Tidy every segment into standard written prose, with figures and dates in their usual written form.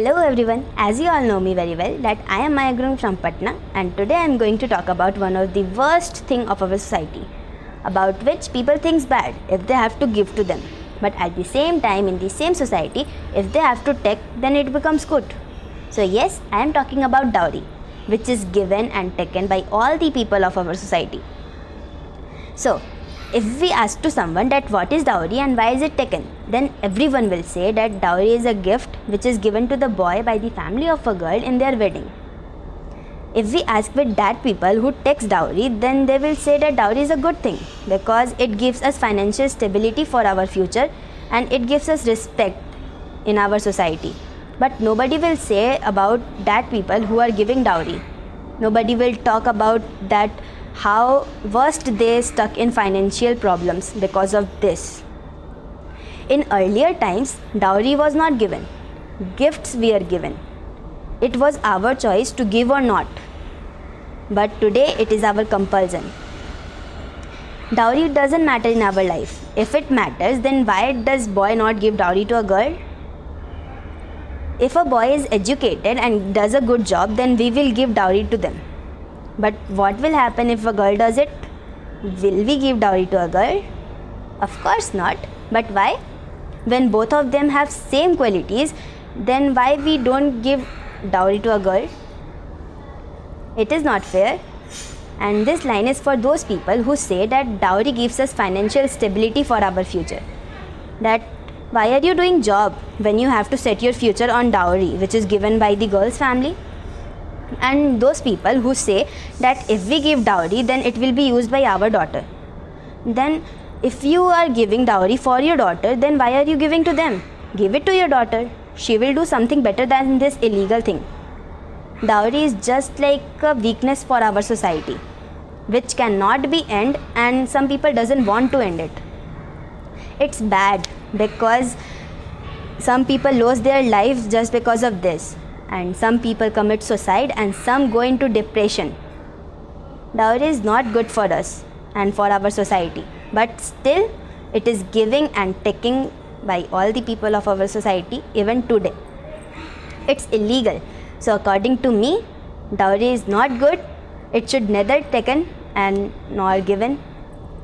Hello everyone, as you all know me very well that I am Maya Gurung from Patna, and today I am going to talk about one of the worst thing of our society, about which people think bad if they have to give to them, but at the same time in the same society if they have to take then it becomes good. So yes, I am talking about dowry, which is given and taken by all the people of our society. So if we ask to someone that what is dowry and why is it taken, then everyone will say that dowry is a gift which is given to the boy by the family of a girl in their wedding. If we ask with that people who takes dowry, then they will say that dowry is a good thing because it gives us financial stability for our future and it gives us respect in our society. But nobody will say about that people who are giving dowry. Nobody will talk about that how worst they stuck in financial problems because of this. In earlier times, dowry was not given. Gifts were given. It was our choice to give or not. But today it is our compulsion. Dowry doesn't matter in our life. If it matters, then why does boy not give dowry to a girl? If a boy is educated and does a good job, then we will give dowry to them. But what will happen if a girl does it? Will we give dowry to a girl? Of course not. But why? When both of them have same qualities, then why we don't give dowry to a girl? It is not fair. And this line is for those people who say that dowry gives us financial stability for our future. That why are you doing job when you have to set your future on dowry, which is given by the girl's family? And those people who say that if we give dowry then it will be used by our daughter. Then if you are giving dowry for your daughter, then why are you giving to them? Give it to your daughter. She will do something better than this illegal thing. Dowry is just like a weakness for our society, which cannot be end, and some people doesn't want to end it. It's bad because some people lose their lives just because of this, and some people commit suicide and some go into depression. Dowry is not good for us and for our society, but still it is giving and taking by all the people of our society even today. It's illegal. So according to me, dowry is not good. It should neither taken and nor given.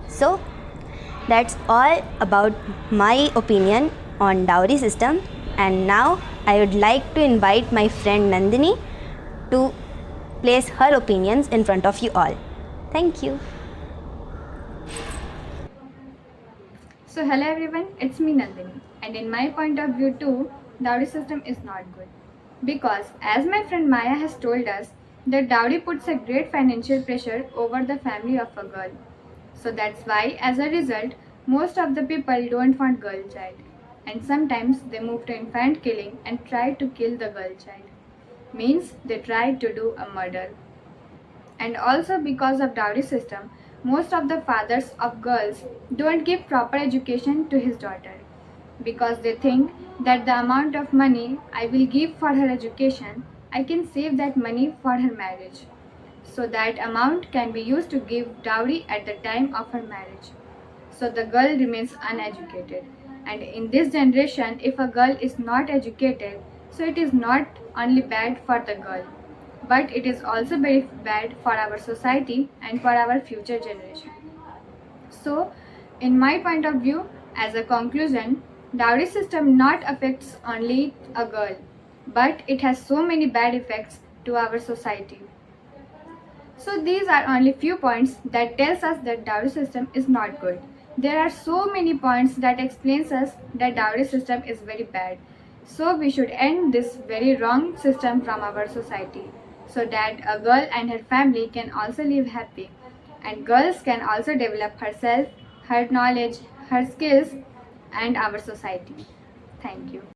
So that's all about my opinion on dowry system. And now I would like to invite my friend Nandini to place her opinions in front of you all. Thank you. So hello everyone, it's me Nandini, and in my point of view too, dowry system is not good. Because as my friend Maya has told us, that dowry puts a great financial pressure over the family of a girl. So that's why as a result, most of the people don't want girl child. And sometimes they move to infant killing and try to kill the girl child. Means they try to do a murder. And also because of dowry system, most of the fathers of girls don't give proper education to his daughter because they think that the amount of money I will give for her education, I can save that money for her marriage. So that amount can be used to give dowry at the time of her marriage. So the girl remains uneducated. And in this generation, if a girl is not educated, so it is not only bad for the girl, but it is also very bad for our society and for our future generation. So, in my point of view, as a conclusion, dowry system not affects only a girl, but it has so many bad effects to our society. So these are only few points that tells us that dowry system is not good. There are so many points that explains us that dowry system is very bad. So we should end this very wrong system from our society so that a girl and her family can also live happy and girls can also develop herself, her knowledge, her skills and our society. Thank you.